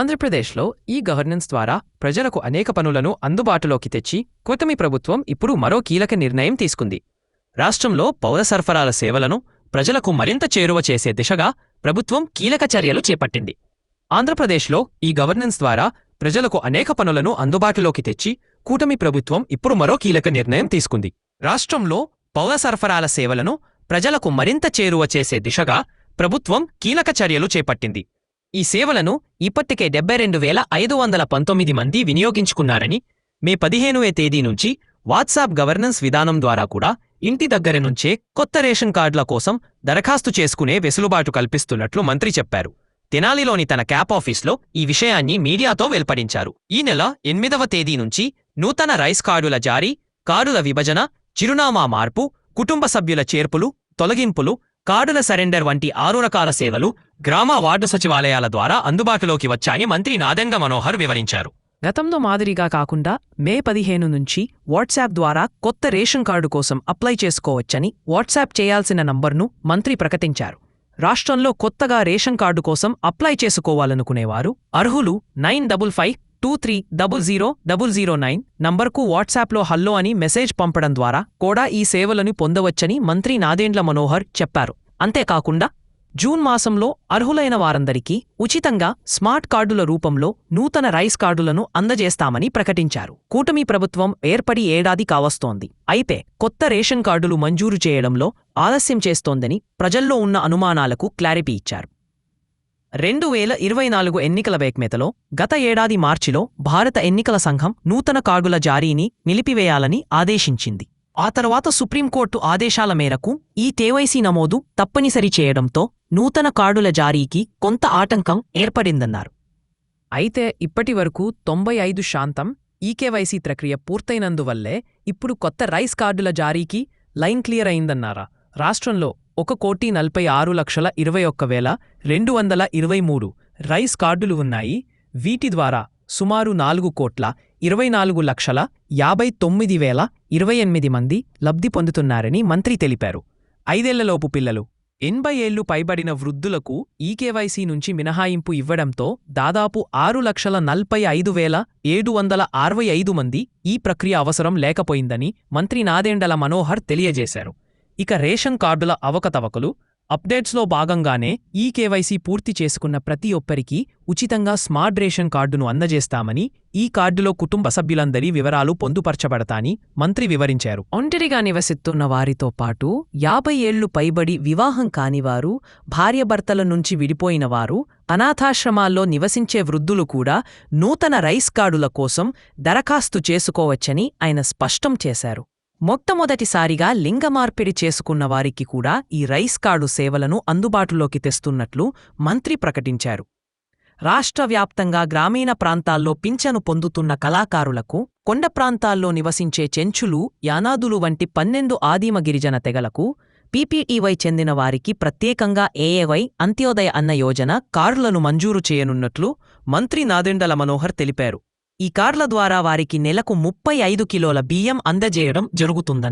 ఆంధ్రప్రదేశ్లో e governance ద్వారా ప్రజలకు అనేక పనులను అందుబాటులోకి తెచ్చి కూటమి ప్రభుత్వం ఇప్పుడు మరో కీలక నిర్ణయం తీసుకుంది. రాష్ట్రంలో పౌర సరఫరాల సేవలను ప్రజలకు మరింత చేరువ చేసే దిశగా ప్రభుత్వం కీలక చర్యలు చేపట్టింది. ఆంధ్రప్రదేశ్లో ఈ గవర్నెన్స్ ద్వారా ప్రజలకు అనేక పనులను అందుబాటులోకి తెచ్చి కూటమి ప్రభుత్వం ఇప్పుడు మరో కీలక నిర్ణయం తీసుకుంది. రాష్ట్రంలో పౌర సరఫరాల సేవలను ప్రజలకు మరింత చేరువ చేసే దిశగా ప్రభుత్వం కీలక చర్యలు చేపట్టింది. ఈ సేవలను ఇప్పటికే 72,519 మంది వినియోగించుకున్నారని, మే 15వ తేదీ నుంచి వాట్సాప్ గవర్నెన్స్ విధానం ద్వారా కూడా ఇంటి దగ్గర నుంచే కొత్త రేషన్ కార్డుల కోసం దరఖాస్తు చేసుకునే వెసులుబాటు కల్పిస్తున్నట్లు మంత్రి చెప్పారు. తెనాలిలోని తన క్యాప్ ఆఫీస్లో ఈ విషయాన్ని మీడియాతో వెల్లడించారు. ఈ నెల 8వ తేదీ నుంచి నూతన రైస్ కార్డుల జారీ, కార్డుల విభజన, చిరునామా మార్పు, కుటుంబ సభ్యుల చేర్పులు, తొలగింపులు, కార్డుల సరెండర్ వంటి 6 రకాల సేవలు గ్రామ వార్డు సచివాలయాల ద్వారా అందుబాటులోకి వచ్చాయని మంత్రి నాదెండ్ల మనోహర్ వివరించారు. గతంలో మాదిరిగా కాకుండా మే 15 నుంచి వాట్సాప్ ద్వారా కొత్త రేషన్ కార్డు కోసం అప్లై చేసుకోవచ్చని వాట్సాప్ చేయాల్సిన నంబర్ను మంత్రి ప్రకటించారు. రాష్ట్రంలో కొత్తగా రేషన్ కార్డు కోసం అప్లై చేసుకోవాలనుకునేవారు అర్హులు 9552300009 నంబర్కు వాట్సాప్లో హల్లో అని మెసేజ్ పంపడం ద్వారా కూడా ఈ సేవలను పొందవచ్చని మంత్రి నాదెండ్ల మనోహర్ చెప్పారు. అంతేకాకుండా జూన్ మాసంలో అర్హులైన వారందరికీ ఉచితంగా స్మార్ట్ కార్డుల రూపంలో నూతన రైస్ కార్డులను అందజేస్తామని ప్రకటించారు. కూటమి ప్రభుత్వం ఏర్పడి ఏడాది కావస్తోంది. అయితే కొత్త రేషన్ కార్డులు మంజూరు చేయడంలో ఆలస్యం చేస్తోందని ప్రజల్లో ఉన్న అనుమానాలకు క్లారిటీ ఇచ్చారు. 2024 ఎన్నికల వేగ్మేతలో గత ఏడాది మార్చిలో భారత ఎన్నికల సంఘం నూతన కార్డుల జారీని నిలిపివేయాలని ఆదేశించింది. ఆ తర్వాత సుప్రీంకోర్టు ఆదేశాల మేరకు ఈ కేవైసీ నమోదు తప్పనిసరి చేయడంతో నూతన కార్డుల జారీకి కొంత ఆటంకం ఏర్పడిందన్నారు. అయితే ఇప్పటి వరకు 95% ఈ కేవైసీ ప్రక్రియ పూర్తయినందువల్లే ఇప్పుడు కొత్త రైస్ కార్డుల జారీకి లైన్ క్లియర్ అయిందన్నారా. రాష్ట్రంలో 1,46,21,223 రైస్ కార్డులు ఉన్నాయి. వీటి ద్వారా సుమారు 4,24,59,028 మంది లబ్ధి పొందుతున్నారని మంత్రి తెలిపారు. 5 ఏళ్లలోపు పిల్లలు, 80 ఏళ్లు పైబడిన వృద్ధులకు ఈ కేవైసీ నుంచి మినహాయింపు ఇవ్వడంతో దాదాపు 6,45,765 మంది ఈ ప్రక్రియ అవసరం లేకపోయిందని మంత్రి నాదెండ్ల మనోహర్ తెలియజేశారు. ఇక రేషన్ కార్డుల అవకతవకలు, అప్డేట్స్లో భాగంగానే ఈ కేవైసీ పూర్తి చేసుకున్న ప్రతి ఒక్కరికీ ఉచితంగా స్మార్ట్ రేషన్ కార్డును అందజేస్తామని, ఈ కార్డులో కుటుంబ సభ్యులందరి వివరాలు పొందుపరచబడతాని మంత్రి వివరించారు. ఒంటరిగా నివసిస్తున్న వారితో పాటు 50 ఏళ్లు పైబడి వివాహం కానివారు, భార్యభర్తల నుంచి విడిపోయిన వారు, అనాథాశ్రమాల్లో నివసించే వృద్ధులు కూడా నూతన రైస్ కార్డుల కోసం దరఖాస్తు చేసుకోవచ్చని ఆయన స్పష్టం చేశారు. మొట్టమొదటిసారిగా లింగ మార్పిడి చేసుకున్న వారికి కూడా ఈ రైస్ కార్డు సేవలను అందుబాటులోకి తెస్తున్నట్లు మంత్రి ప్రకటించారు. రాష్ట్ర వ్యాప్తంగా గ్రామీణ ప్రాంతాల్లో పింఛను పొందుతున్న కళాకారులకు, కొండ ప్రాంతాల్లో నివసించే చెంచులు, యానాదులు వంటి 12 ఆదిమ గిరిజన తెగలకు, పీపీటీవై చెందిన వారికి ప్రత్యేకంగా ఏఏవై అంత్యోదయ అన్న యోజన కార్డులను మంజూరు చేయనున్నట్లు మంత్రి నాదెండ్ల మనోహర్ తెలిపారు. ఈ కార్డుల ద్వారా వారికి నెలకు 35 కిలోల బియ్యం అందజేయడం జరుగుతుందన్నారు.